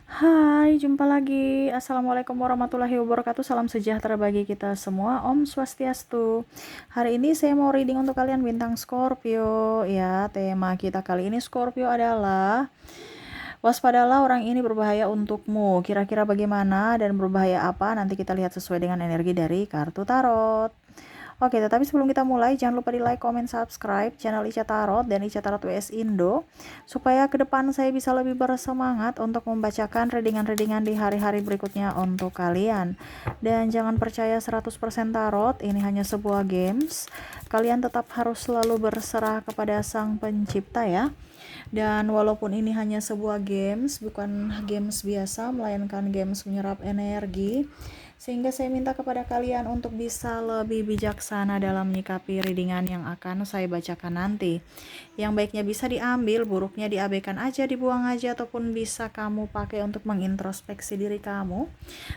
Hai, jumpa lagi. Assalamualaikum warahmatullahi wabarakatuh. Salam sejahtera bagi kita semua. Om Swastiastu. Hari ini saya mau reading untuk kalian bintang Scorpio. Ya, tema kita kali ini Scorpio adalah waspadalah orang ini berbahaya untukmu. Kira-kira bagaimana dan berbahaya apa? Nanti kita lihat sesuai dengan energi dari kartu tarot. Oke, tetapi sebelum kita mulai, jangan lupa di like, comment, subscribe channel Ica Tarot dan Ica Tarot WS Indo, supaya ke depan saya bisa lebih bersemangat untuk membacakan readingan-readingan di hari-hari berikutnya untuk kalian. Dan jangan percaya 100% tarot, ini hanya sebuah games. Kalian tetap harus selalu berserah kepada Sang Pencipta ya. Dan walaupun ini hanya sebuah games, bukan games biasa, melainkan games menyerap energi, sehingga saya minta kepada kalian untuk bisa lebih bijaksana dalam menyikapi readingan yang akan saya bacakan nanti. Yang baiknya bisa diambil, buruknya diabaikan aja, dibuang aja, ataupun bisa kamu pakai untuk mengintrospeksi diri kamu,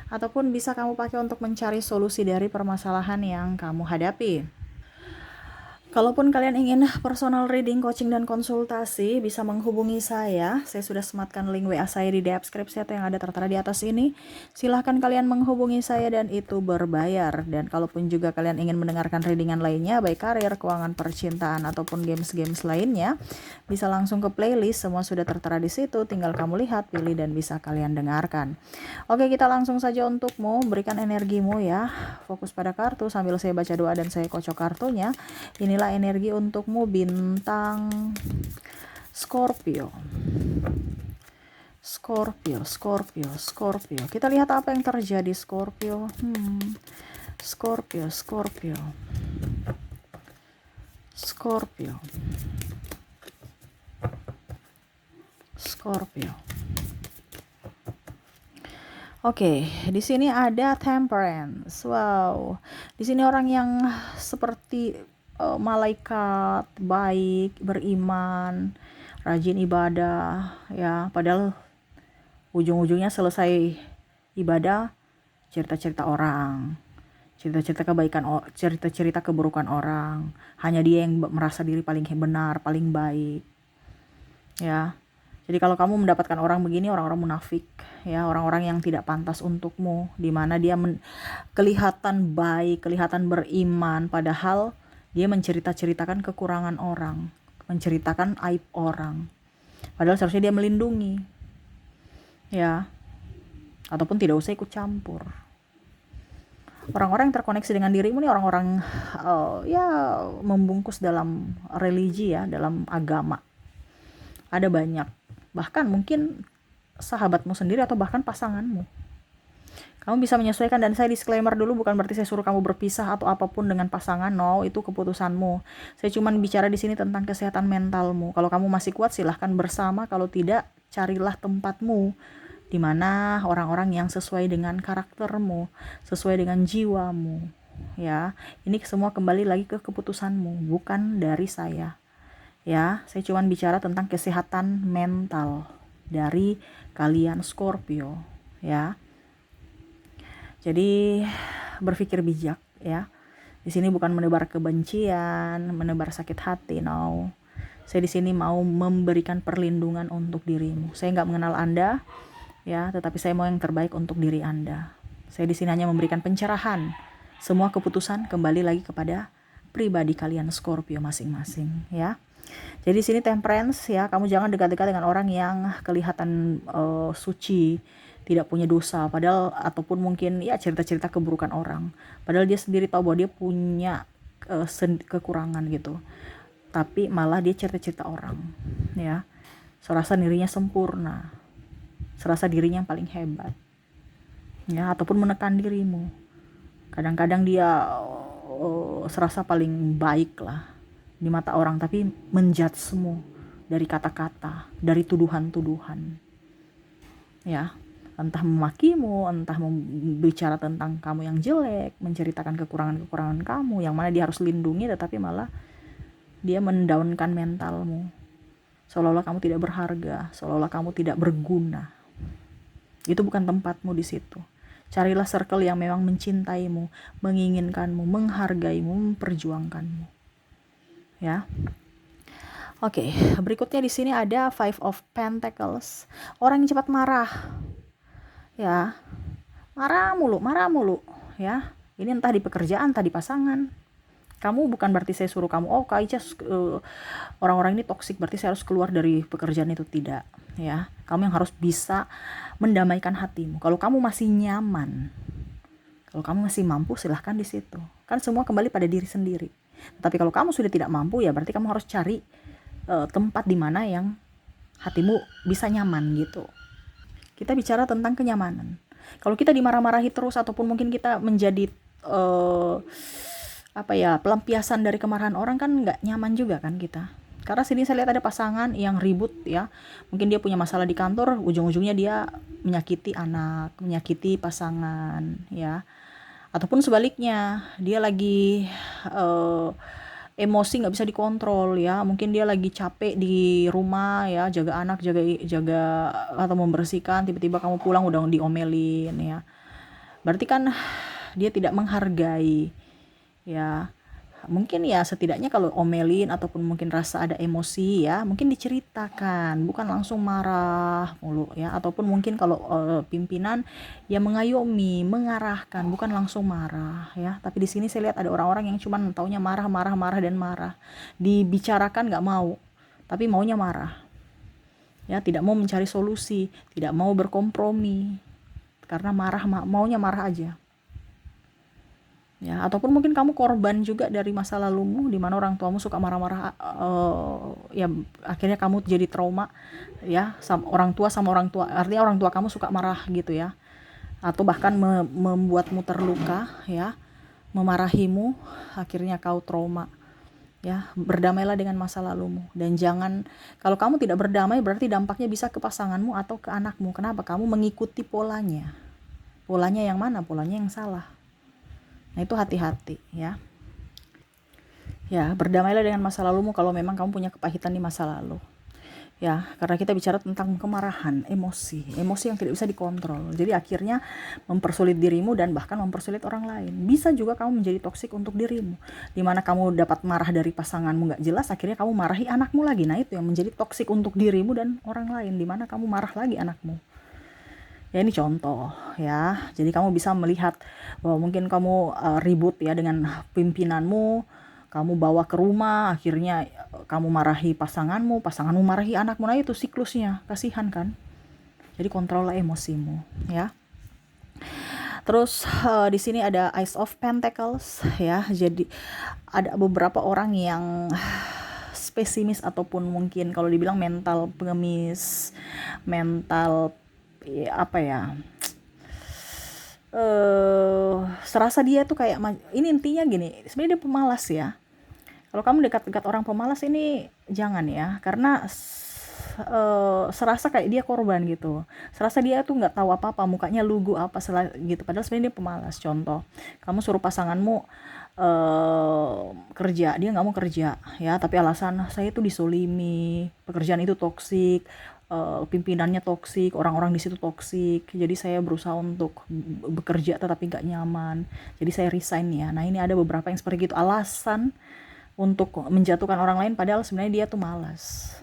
ataupun bisa kamu pakai untuk mencari solusi dari permasalahan yang kamu hadapi. Kalaupun kalian ingin personal reading, coaching, dan konsultasi, bisa menghubungi saya. Saya sudah sematkan link WA saya di deskripsi atau yang ada tertera di atas ini. Silahkan kalian menghubungi saya dan itu berbayar. Dan kalaupun juga kalian ingin mendengarkan readingan lainnya, baik karir, keuangan, percintaan, ataupun games-games lainnya, bisa langsung ke playlist. Semua sudah tertera di situ. Tinggal kamu lihat, pilih, dan bisa kalian dengarkan. Oke, kita langsung saja untukmu. Berikan energimu ya. Fokus pada kartu sambil saya baca doa dan saya kocok kartunya. Inilah energi untukmu bintang Scorpio. Scorpio, Scorpio, Scorpio. Kita lihat apa yang terjadi Scorpio. Scorpio, Scorpio. Scorpio. Scorpio. Oke, di sini ada Temperance. Wow. Di sini orang yang seperti malaikat, baik, beriman, rajin ibadah, ya. Padahal ujung-ujungnya selesai ibadah, cerita-cerita orang, cerita-cerita kebaikan, cerita-cerita keburukan orang. Hanya dia yang merasa diri paling benar, paling baik, ya. Jadi kalau kamu mendapatkan orang begini, orang-orang munafik, ya, orang-orang yang tidak pantas untukmu, di mana dia kelihatan baik, kelihatan beriman, padahal dia mencerita-ceritakan kekurangan orang, menceritakan aib orang. Padahal seharusnya dia melindungi, ya, ataupun tidak usah ikut campur. Orang-orang yang terkoneksi dengan dirimu nih orang-orang ya membungkus dalam religi ya, dalam agama. Ada banyak. Bahkan mungkin sahabatmu sendiri atau bahkan pasanganmu. Kamu bisa menyesuaikan, dan saya disclaimer dulu, bukan berarti saya suruh kamu berpisah atau apapun dengan pasangan. No, itu keputusanmu. Saya cuma bicara di sini tentang kesehatan mentalmu. Kalau kamu masih kuat silahkan bersama, kalau tidak carilah tempatmu di mana orang-orang yang sesuai dengan karaktermu, sesuai dengan jiwamu. Ya, ini semua kembali lagi ke keputusanmu, bukan dari saya. Ya, saya cuma bicara tentang kesehatan mental dari kalian Scorpio, ya. Jadi berpikir bijak ya. Di sini bukan menebar kebencian, menebar sakit hati, no. Saya di sini mau memberikan perlindungan untuk dirimu. Saya nggak mengenal Anda, ya, tetapi saya mau yang terbaik untuk diri Anda. Saya di sini hanya memberikan pencerahan. Semua keputusan kembali lagi kepada pribadi kalian Scorpio masing-masing, ya. Jadi di sini Temperance ya, kamu jangan dekat-dekat dengan orang yang kelihatan suci, tidak punya dosa, padahal ataupun mungkin ya cerita-cerita keburukan orang. Padahal dia sendiri tahu bahwa dia punya kekurangan gitu. Tapi malah dia cerita-cerita orang, ya. Serasa dirinya sempurna, serasa dirinya yang paling hebat. Ya, ataupun menekan dirimu. Kadang-kadang dia serasa paling baik lah di mata orang, tapi menjudgemu dari kata-kata, dari tuduhan-tuduhan, ya, entah memakimu, entah bicara tentang kamu yang jelek, menceritakan kekurangan-kekurangan kamu yang mana dia harus lindungi, tetapi malah dia mendaunkan mentalmu, seolah-olah kamu tidak berharga, seolah-olah kamu tidak berguna. Itu bukan tempatmu di situ. Carilah circle yang memang mencintaimu, menginginkanmu, menghargaimu, memperjuangkanmu. Ya. Oke, berikutnya di sini ada Five of Pentacles. Orang yang cepat marah. ya, marah mulu, ya. Ini entah di pekerjaan, entah di pasangan. Kamu bukan berarti saya suruh kamu, oh Kak Ica, orang-orang ini toksik, berarti saya harus keluar dari pekerjaan itu. Tidak, ya. Kamu yang harus bisa mendamaikan hatimu. Kalau kamu masih nyaman, kalau kamu masih mampu, silahkan di situ. Kan semua kembali pada diri sendiri. Tapi kalau kamu sudah tidak mampu, ya berarti kamu harus cari tempat di mana yang hatimu bisa nyaman gitu. Kita bicara tentang kenyamanan. Kalau kita dimarah-marahi terus, ataupun mungkin kita menjadi pelampiasan dari kemarahan orang, kan nggak nyaman juga kan kita. Karena sini saya lihat ada pasangan yang ribut ya. Mungkin dia punya masalah di kantor, ujung-ujungnya dia menyakiti anak, menyakiti pasangan ya. Ataupun sebaliknya, dia lagi emosi nggak bisa dikontrol ya, mungkin dia lagi capek di rumah ya, jaga anak, jaga atau membersihkan, tiba-tiba kamu pulang udah diomelin ya, berarti kan dia tidak menghargai ya. Mungkin ya setidaknya kalau omelin ataupun mungkin rasa ada emosi ya, mungkin diceritakan, bukan langsung marah mulu ya. Ataupun mungkin kalau pimpinan ya mengayomi, mengarahkan, bukan langsung marah ya. Tapi di sini saya lihat ada orang-orang yang cuman taunya marah dan marah. Dibicarakan nggak mau, tapi maunya marah. Ya, tidak mau mencari solusi, tidak mau berkompromi. Karena maunya marah aja. Ya, ataupun mungkin kamu korban juga dari masa lalumu, di mana orang tuamu suka marah-marah, ya akhirnya kamu jadi trauma ya, sama orang tua, artinya orang tua kamu suka marah gitu ya, atau bahkan membuatmu terluka ya, memarahimu, akhirnya kau trauma ya. Berdamailah dengan masa lalumu, dan jangan, kalau kamu tidak berdamai berarti dampaknya bisa ke pasanganmu atau ke anakmu. Kenapa? Kamu mengikuti polanya yang mana? Polanya yang salah. Nah, itu hati-hati ya. Ya, berdamailah dengan masa lalumu kalau memang kamu punya kepahitan di masa lalu. Ya, karena kita bicara tentang kemarahan, emosi yang tidak bisa dikontrol. Jadi akhirnya mempersulit dirimu dan bahkan mempersulit orang lain. Bisa juga kamu menjadi toksik untuk dirimu. Dimana kamu dapat marah dari pasanganmu gak jelas, akhirnya kamu marahi anakmu lagi. Nah, itu yang menjadi toksik untuk dirimu dan orang lain, dimana kamu marah lagi anakmu. Ya, ini contoh ya. Jadi kamu bisa melihat bahwa mungkin kamu ribut ya dengan pimpinanmu, kamu bawa ke rumah, akhirnya kamu marahi pasanganmu marahi anakmu. Nah, itu siklusnya, kasihan kan. Jadi kontrollah emosimu ya. Terus di sini ada Ace of Pentacles ya. Jadi ada beberapa orang yang pesimis, ataupun mungkin kalau dibilang mental pengemis, mental serasa dia tuh kayak, ini intinya gini, sebenarnya dia pemalas ya. Kalau kamu dekat-dekat orang pemalas ini jangan ya, karena serasa kayak dia korban gitu, serasa dia tuh nggak tahu apa-apa, mukanya lugu gitu, padahal sebenarnya dia pemalas. Contoh, kamu suruh pasanganmu kerja, dia nggak mau kerja ya, tapi alasan saya tuh disolimi, pekerjaan itu toksik, pimpinannya toksik, orang-orang di situ toksik, jadi saya berusaha untuk bekerja tetapi nggak nyaman, jadi saya resign ya. Nah, ini ada beberapa yang seperti itu, alasan untuk menjatuhkan orang lain, padahal sebenarnya dia tuh malas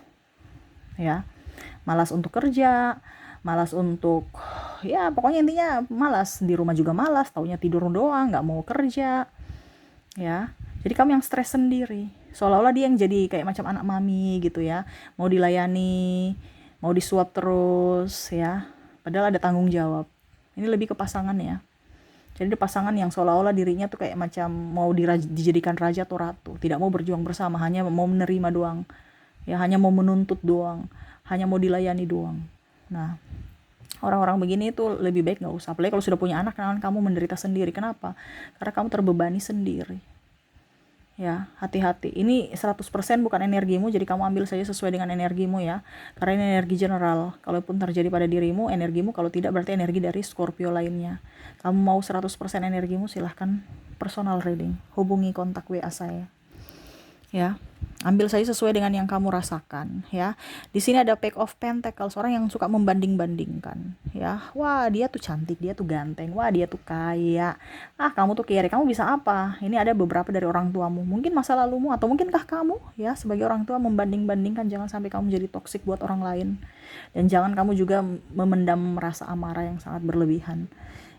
ya, malas untuk kerja, malas untuk, ya pokoknya intinya malas, di rumah juga malas, taunya tidur doang, nggak mau kerja ya. Jadi kamu yang stres sendiri, seolah-olah dia yang jadi kayak macam anak mami gitu ya, mau dilayani, mau disuap terus ya, padahal ada tanggung jawab. Ini lebih ke pasangan ya. Jadi pasangan yang seolah-olah dirinya tuh kayak macam mau dijadikan raja atau ratu, tidak mau berjuang bersama, hanya mau menerima doang ya, hanya mau menuntut doang, hanya mau dilayani doang. Nah, orang-orang begini itu lebih baik nggak usah, apalagi kalau sudah punya anak, kamu menderita sendiri. Kenapa? Karena kamu terbebani sendiri ya. Hati-hati, ini 100% bukan energimu, jadi kamu ambil saja sesuai dengan energimu ya, karena ini energi general. Kalaupun terjadi pada dirimu, energimu, kalau tidak berarti energi dari Scorpio lainnya. Kamu mau 100% energimu, silahkan personal reading, hubungi kontak WA saya ya. Ambil saja sesuai dengan yang kamu rasakan, ya. Di sini ada Page of Pentacles, orang yang suka membanding-bandingkan, ya. Wah, dia tuh cantik, dia tuh ganteng, wah dia tuh kaya. Ah, kamu tuh kere, kamu bisa apa? Ini ada beberapa dari orang tuamu, mungkin masa lalumu atau mungkinkah kamu, ya, sebagai orang tua membanding-bandingkan. Jangan sampai kamu jadi toksik buat orang lain. Dan jangan kamu juga memendam rasa amarah yang sangat berlebihan.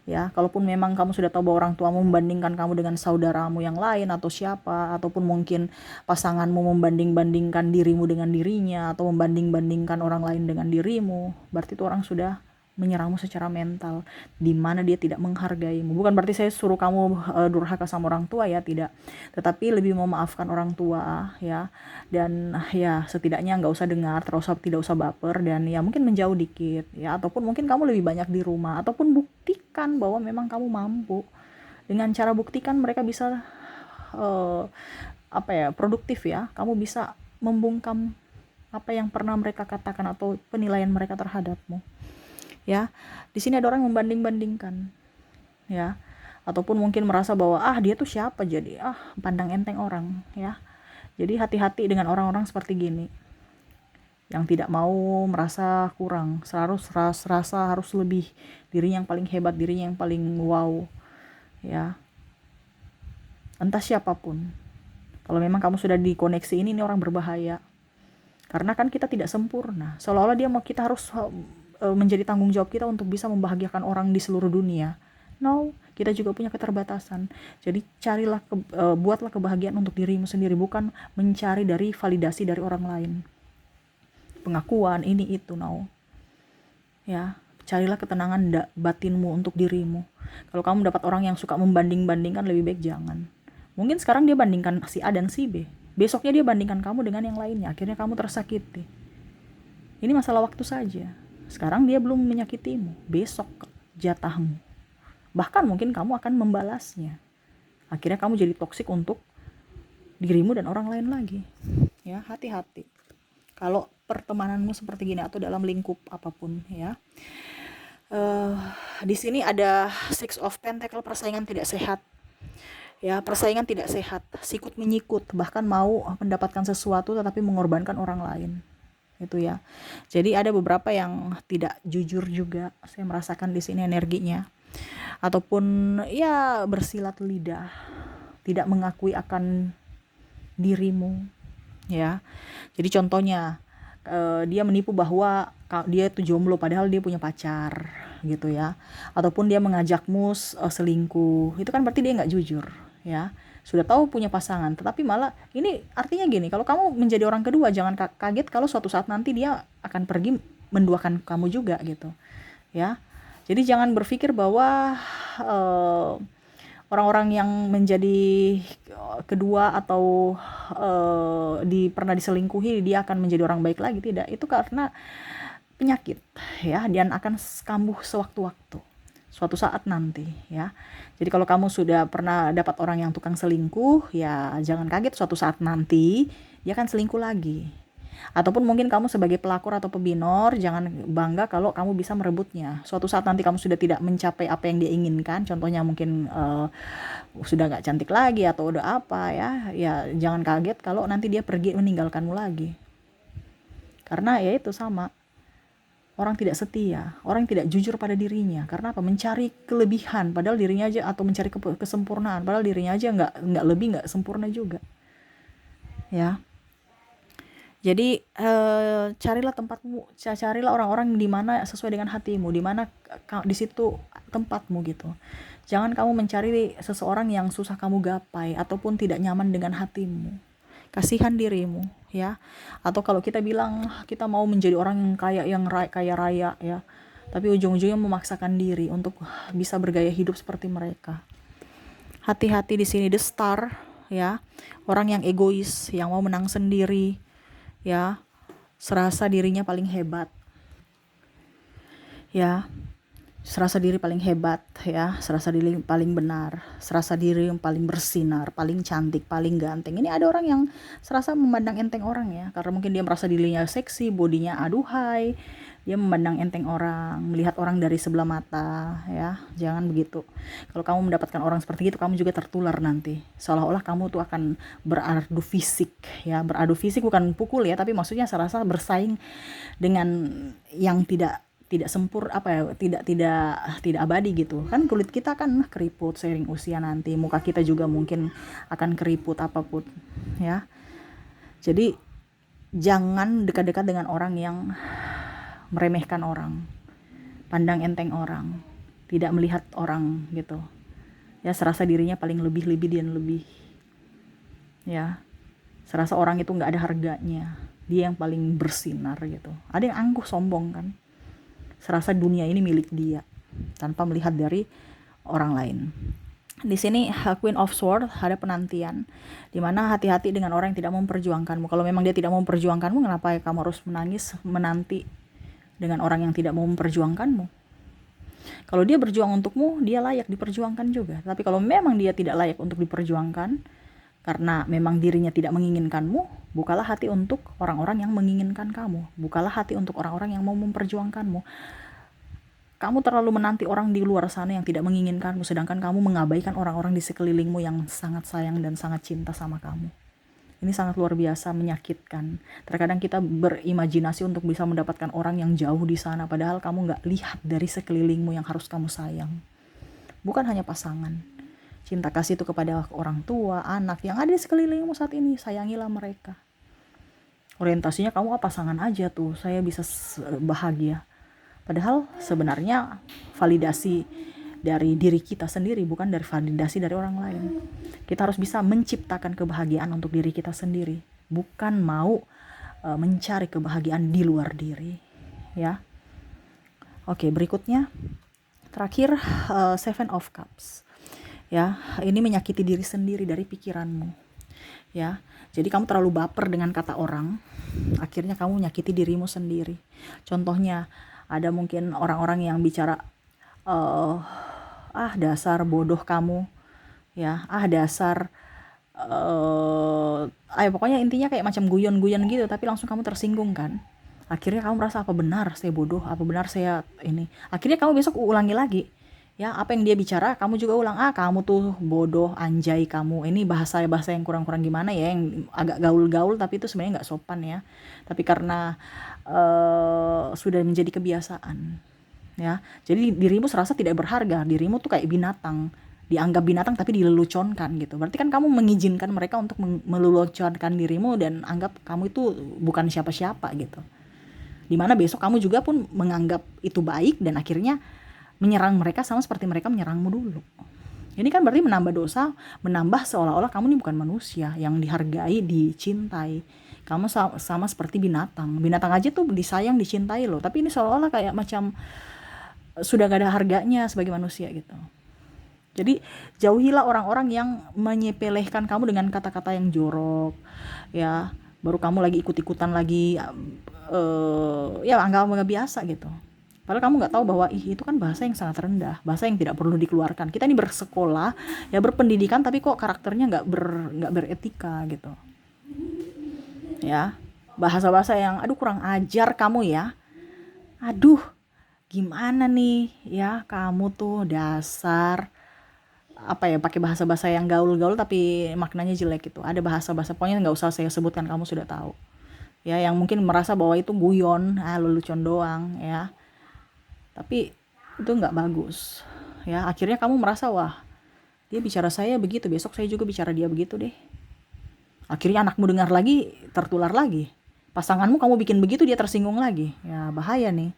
Ya, kalaupun memang kamu sudah tahu bahwa orang tuamu membandingkan kamu dengan saudaramu yang lain atau siapa, ataupun mungkin pasanganmu membanding-bandingkan dirimu dengan dirinya, atau membanding-bandingkan orang lain dengan dirimu, berarti itu orang sudah menyerangmu secara mental, di mana dia tidak menghargaimu. Bukan berarti saya suruh kamu durhaka sama orang tua, ya, tidak. Tetapi lebih memaafkan orang tua, ya. Dan ya setidaknya nggak usah dengar, tidak usah baper, dan ya mungkin menjauh dikit, ya. Ataupun mungkin kamu lebih banyak di rumah, ataupun buktikan bahwa memang kamu mampu. Dengan cara buktikan mereka bisa produktif, ya. Kamu bisa membungkam apa yang pernah mereka katakan atau penilaian mereka terhadapmu. Ya, di sini ada orang yang membanding-bandingkan, ya, ataupun mungkin merasa bahwa dia tuh siapa, jadi pandang enteng orang, ya. Jadi hati-hati dengan orang-orang seperti gini, yang tidak mau merasa kurang, selalu rasa harus lebih, dirinya yang paling hebat, dirinya yang paling wow, ya. Entah siapapun, kalau memang kamu sudah dikoneksi ini orang berbahaya, karena kan kita tidak sempurna, seolah-olah dia mau kita harus menjadi tanggung jawab kita untuk bisa membahagiakan orang di seluruh dunia. No, kita juga punya keterbatasan. Jadi carilah buatlah kebahagiaan untuk dirimu sendiri, bukan mencari dari validasi dari orang lain, pengakuan ini itu. No, ya, carilah ketenangan batinmu untuk dirimu. Kalau kamu dapat orang yang suka membanding-bandingkan, lebih baik jangan. Mungkin sekarang dia bandingkan si A dan si B, besoknya dia bandingkan kamu dengan yang lainnya, akhirnya kamu tersakiti. Ini masalah waktu saja. Sekarang dia belum menyakitimu, besok jatahmu. Bahkan mungkin kamu akan membalasnya. Akhirnya kamu jadi toksik untuk dirimu dan orang lain lagi. Ya, hati-hati. Kalau pertemananmu seperti gini atau dalam lingkup apapun, ya. Di sini ada Six of Pentacles, persaingan tidak sehat. Ya, persaingan tidak sehat, sikut menyikut, bahkan mau mendapatkan sesuatu tetapi mengorbankan orang lain. Itu, ya. Jadi ada beberapa yang tidak jujur juga, saya merasakan di sini energinya. Ataupun ya bersilat lidah, tidak mengakui akan dirimu, ya. Jadi contohnya dia menipu bahwa dia itu jomblo padahal dia punya pacar, gitu, ya. Ataupun dia mengajakmu selingkuh, itu kan berarti dia nggak jujur, ya. Sudah tahu punya pasangan, tetapi malah, ini artinya gini, kalau kamu menjadi orang kedua, jangan kaget kalau suatu saat nanti dia akan pergi menduakan kamu juga, gitu, ya. Jadi jangan berpikir bahwa orang-orang yang menjadi kedua atau pernah diselingkuhi dia akan menjadi orang baik lagi, tidak. Itu karena penyakit, ya, dan akan kambuh sewaktu-waktu, suatu saat nanti, ya. Jadi kalau kamu sudah pernah dapat orang yang tukang selingkuh, ya jangan kaget suatu saat nanti dia akan selingkuh lagi. Ataupun mungkin kamu sebagai pelakor atau pebinor, jangan bangga kalau kamu bisa merebutnya. Suatu saat nanti kamu sudah tidak mencapai apa yang dia inginkan, contohnya mungkin sudah gak cantik lagi atau udah apa, ya jangan kaget kalau nanti dia pergi meninggalkanmu lagi. Karena ya itu sama, orang tidak setia, orang tidak jujur pada dirinya. Karena apa? Mencari kelebihan padahal dirinya aja, atau mencari kesempurnaan padahal dirinya aja nggak lebih, nggak sempurna juga, ya. Jadi carilah tempatmu, carilah orang-orang di mana sesuai dengan hatimu, di mana di situ tempatmu, gitu. Jangan kamu mencari seseorang yang susah kamu gapai ataupun tidak nyaman dengan hatimu. Kasihan dirimu, ya. Atau kalau kita bilang kita mau menjadi orang yang kaya raya, ya, tapi ujung-ujungnya memaksakan diri untuk bisa bergaya hidup seperti mereka. Hati-hati di sini, the star, ya. Orang yang egois, yang mau menang sendiri, ya, serasa dirinya paling hebat, ya, serasa diri paling hebat, ya, serasa diri paling benar, serasa diri yang paling bersinar, paling cantik, paling ganteng. Ini ada orang yang serasa memandang enteng orang, ya, karena mungkin dia merasa dirinya seksi, bodinya aduhai, Dia memandang enteng orang, melihat orang dari sebelah mata, ya. Jangan begitu. Kalau kamu mendapatkan orang seperti itu, kamu juga tertular nanti. Seolah-olah kamu tuh akan beradu fisik, ya. Beradu fisik bukan pukul ya, tapi maksudnya saya rasa bersaing dengan yang tidak sempur, apa ya, tidak abadi gitu. Kan kulit kita kan keriput seiring usia nanti, muka kita juga mungkin akan keriput apapun, ya. Jadi jangan dekat-dekat dengan orang yang meremehkan orang, pandang enteng orang, tidak melihat orang gitu. Ya, serasa dirinya paling lebih dan lebih. Ya, serasa orang itu nggak ada harganya. Dia yang paling bersinar gitu. Ada yang angkuh sombong kan. Serasa dunia ini milik dia tanpa melihat dari orang lain. Di sini Queen of Swords ada penantian, dimana hati-hati dengan orang yang tidak mau memperjuangkanmu. Kalau memang dia tidak mau memperjuangkanmu, kenapa kamu harus menangis menanti dengan orang yang tidak mau memperjuangkanmu? Kalau dia berjuang untukmu, dia layak diperjuangkan juga. Tapi kalau memang dia tidak layak untuk diperjuangkan, karena memang dirinya tidak menginginkanmu, bukalah hati untuk orang-orang yang menginginkan kamu. Bukalah hati untuk orang-orang yang mau memperjuangkanmu. Kamu terlalu menanti orang di luar sana yang tidak menginginkanmu, sedangkan kamu mengabaikan orang-orang di sekelilingmu yang sangat sayang dan sangat cinta sama kamu. Ini sangat luar biasa menyakitkan. Terkadang kita berimajinasi untuk bisa mendapatkan orang yang jauh di sana, padahal kamu nggak lihat dari sekelilingmu yang harus kamu sayang. Bukan hanya pasangan. Cinta kasih itu kepada orang tua, anak yang ada di sekelilingmu saat ini. Sayangilah mereka. Orientasinya kamu pasangan aja tuh, saya bisa bahagia. Padahal sebenarnya validasi dari diri kita sendiri, bukan dari validasi dari orang lain. Kita harus bisa menciptakan kebahagiaan untuk diri kita sendiri, bukan mau mencari kebahagiaan di luar diri, ya. Oke, berikutnya terakhir Seven of Cups. Ya, ini menyakiti diri sendiri dari pikiranmu. Ya. Jadi kamu terlalu baper dengan kata orang, akhirnya kamu menyakiti dirimu sendiri. Contohnya ada mungkin orang-orang yang bicara dasar bodoh kamu, ya, dasar pokoknya intinya kayak macam guyon-guyon gitu, tapi langsung kamu tersinggung kan. Akhirnya kamu merasa, apa benar saya bodoh, apa benar saya ini. Akhirnya kamu besok ulangi lagi, ya, apa yang dia bicara kamu juga ulang. Kamu tuh bodoh, anjay kamu. Ini bahasa yang kurang-kurang gimana ya, yang agak gaul-gaul, tapi itu sebenarnya nggak sopan ya, tapi karena sudah menjadi kebiasaan, ya. Jadi dirimu serasa tidak berharga, dirimu tuh kayak binatang, dianggap binatang tapi dileluconkan gitu. Berarti kan kamu mengizinkan mereka untuk meleluconkan dirimu dan anggap kamu itu bukan siapa-siapa gitu. Dimana besok kamu juga pun menganggap itu baik dan akhirnya menyerang mereka sama seperti mereka menyerangmu dulu. Ini kan berarti menambah dosa, menambah seolah-olah kamu ini bukan manusia yang dihargai, dicintai. Kamu sama seperti binatang. Binatang aja tuh disayang, dicintai loh. Tapi ini seolah-olah kayak macam sudah gak ada harganya sebagai manusia gitu. Jadi jauhilah orang-orang yang menyepelekan kamu dengan kata-kata yang jorok, ya. Baru kamu lagi ikut-ikutan lagi, ya anggap biasa gitu. Padahal kamu nggak tahu bahwa itu kan bahasa yang sangat rendah, bahasa yang tidak perlu dikeluarkan. Kita ini bersekolah, ya berpendidikan, tapi kok karakternya nggak beretika gitu. Ya, bahasa-bahasa yang aduh kurang ajar kamu ya. Aduh, gimana nih ya kamu tuh dasar pakai bahasa-bahasa yang gaul-gaul tapi maknanya jelek gitu. Ada bahasa-bahasa pokoknya nggak usah saya sebutkan, kamu sudah tahu. Ya, yang mungkin merasa bahwa itu guyon, lelucon doang ya. Tapi itu nggak bagus. Ya, akhirnya kamu merasa wah, dia bicara saya begitu, besok saya juga bicara dia begitu deh. Akhirnya anakmu dengar lagi, tertular lagi. Pasanganmu kamu bikin begitu, dia tersinggung lagi. Ya, bahaya nih.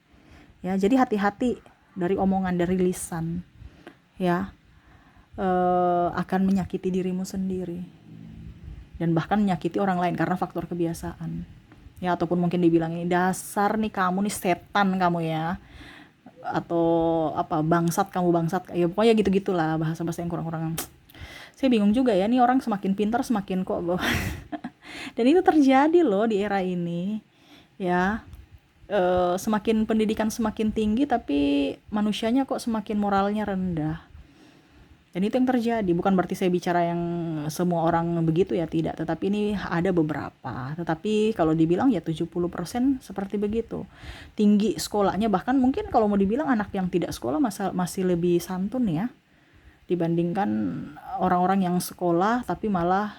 Ya, jadi hati-hati dari omongan, dari lisan. Ya, akan menyakiti dirimu sendiri. Dan bahkan menyakiti orang lain karena faktor kebiasaan. Ya, ataupun mungkin dibilang ini dasar nih kamu nih setan kamu ya. Atau bangsat kamu, bangsat. Ya pokoknya gitu-gitulah bahasa-bahasa yang kurang-kurang. Saya bingung juga ya, nih orang semakin pintar semakin kok dan itu terjadi loh di era ini ya. Semakin pendidikan semakin tinggi tapi manusianya kok semakin moralnya rendah Dan itu yang terjadi, bukan berarti saya bicara yang semua orang begitu ya, tidak. Tetapi ini ada beberapa. Tetapi kalau dibilang ya 70% seperti begitu. Tinggi sekolahnya, bahkan mungkin kalau mau dibilang anak yang tidak sekolah masih lebih santun ya, dibandingkan orang-orang yang sekolah tapi malah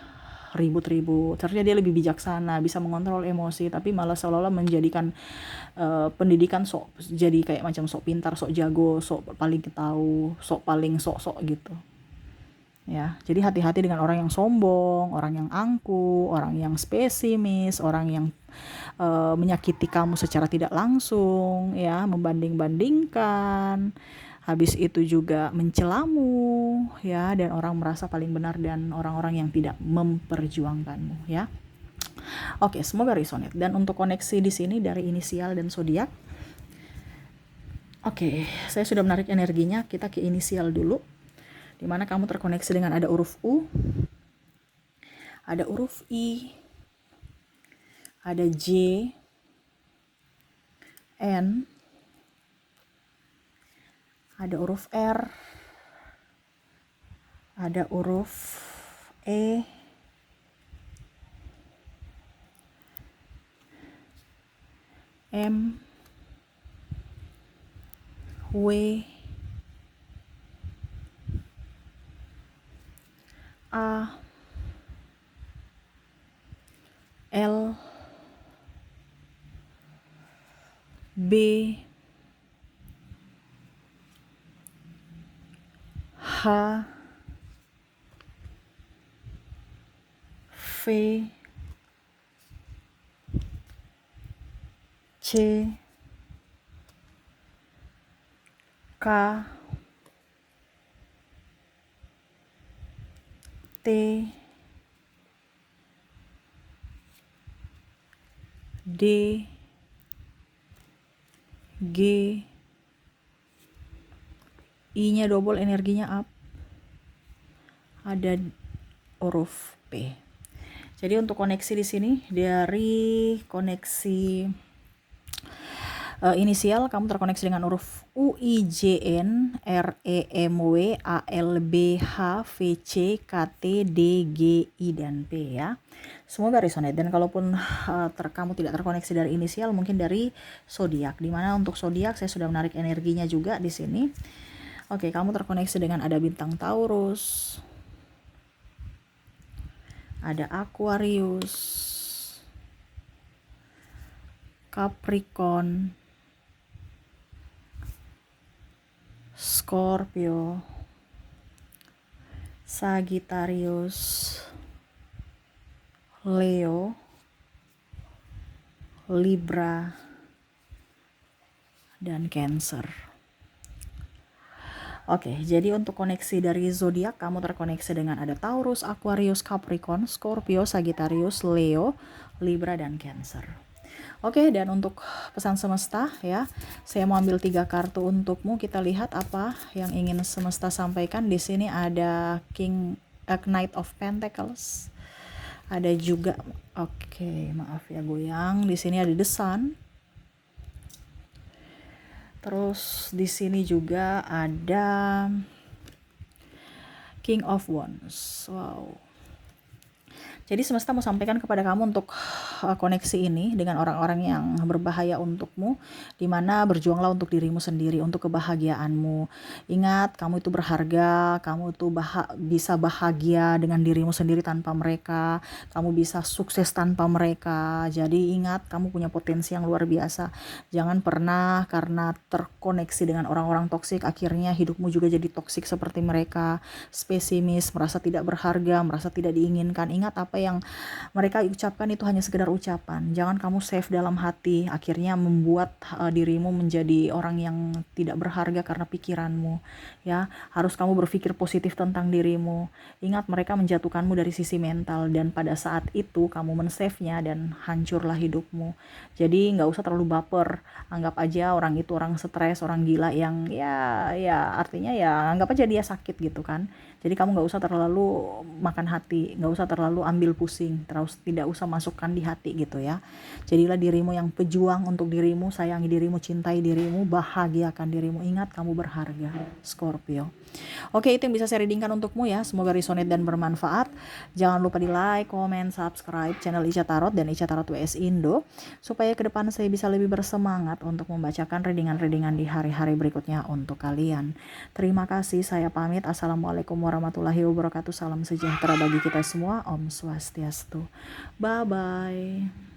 ribut-ribut. Ternyata dia lebih bijaksana, bisa mengontrol emosi, tapi malah seolah-olah menjadikan pendidikan sok jadi kayak macam sok pintar, sok jago, sok paling tahu, sok paling sok-sok gitu. Ya, jadi hati-hati dengan orang yang sombong, orang yang angkuh, orang yang spesimis, orang yang menyakiti kamu secara tidak langsung, ya, membanding-bandingkan. Habis itu juga mencelamu, ya, dan orang merasa paling benar dan orang-orang yang tidak memperjuangkanmu, ya. Oke, semoga resonate. Dan untuk koneksi di sini dari inisial dan zodiak. Oke, saya sudah menarik energinya. Kita ke inisial dulu. Di mana kamu terkoneksi dengan ada huruf U, ada huruf I, ada J, N, ada huruf R, ada huruf E, M, W, A, L, B, H, V, C, K, T, D, G, I-nya double, energinya up, ada huruf P. Jadi untuk koneksi di sini dari koneksi inisial kamu terkoneksi dengan huruf U, I, J, N, R, E, M, W, A, L, B, H, V, C, K, T, D, G, I, dan P ya. Semoga resonate. Dan kalaupun kamu tidak terkoneksi dari inisial, mungkin dari zodiak. Dimana untuk zodiak saya sudah menarik energinya juga di sini. Oke, kamu terkoneksi dengan ada bintang Taurus, ada Aquarius, Capricorn, Scorpio, Sagittarius, Leo, Libra, dan Cancer. Oke, jadi untuk koneksi dari zodiak kamu terkoneksi dengan ada Taurus, Aquarius, Capricorn, Scorpio, Sagittarius, Leo, Libra, dan Cancer. Oke, dan untuk pesan semesta ya, saya mau ambil 3 kartu untukmu. Kita lihat apa yang ingin semesta sampaikan. Di sini ada Knight of Pentacles. Ada juga, oke, maaf ya goyang. Di sini ada The Sun. Terus di sini juga ada King of Wands. Wow. Jadi semesta mau sampaikan kepada kamu untuk koneksi ini dengan orang-orang yang berbahaya untukmu, dimana berjuanglah untuk dirimu sendiri, untuk kebahagiaanmu. Ingat, kamu itu berharga, kamu itu bisa bahagia dengan dirimu sendiri tanpa mereka, kamu bisa sukses tanpa mereka. Jadi ingat, kamu punya potensi yang luar biasa. Jangan pernah karena terkoneksi dengan orang-orang toksik, akhirnya hidupmu juga jadi toksik seperti mereka, spesimis, merasa tidak berharga, merasa tidak diinginkan. Ingat, apa yang mereka ucapkan itu hanya sekedar ucapan. Jangan kamu save dalam hati, akhirnya membuat dirimu menjadi orang yang tidak berharga karena pikiranmu. Ya, harus kamu berpikir positif tentang dirimu. Ingat, mereka menjatuhkanmu dari sisi mental, dan pada saat itu kamu men-save-nya dan hancurlah hidupmu. Jadi nggak usah terlalu baper. Anggap aja orang itu orang stres, orang gila yang ya artinya ya anggap aja dia sakit gitu kan. Jadi kamu nggak usah terlalu makan hati, nggak usah terlalu ambil ambil pusing, terus tidak usah masukkan di hati gitu ya. Jadilah dirimu yang pejuang untuk dirimu, sayangi dirimu, cintai dirimu, bahagiakan dirimu. Ingat kamu berharga, Scorpio. Oke, itu yang bisa saya readingkan untukmu ya. Semoga resonate dan bermanfaat. Jangan lupa di like, comment, subscribe channel Ica Tarot dan Ica Tarot WS Indo, supaya ke depan saya bisa lebih bersemangat untuk membacakan readingan-readingan di hari-hari berikutnya untuk kalian. Terima kasih, saya pamit. Assalamualaikum warahmatullahi wabarakatuh. Salam sejahtera bagi kita semua. Om Swastiastu. Bye-bye.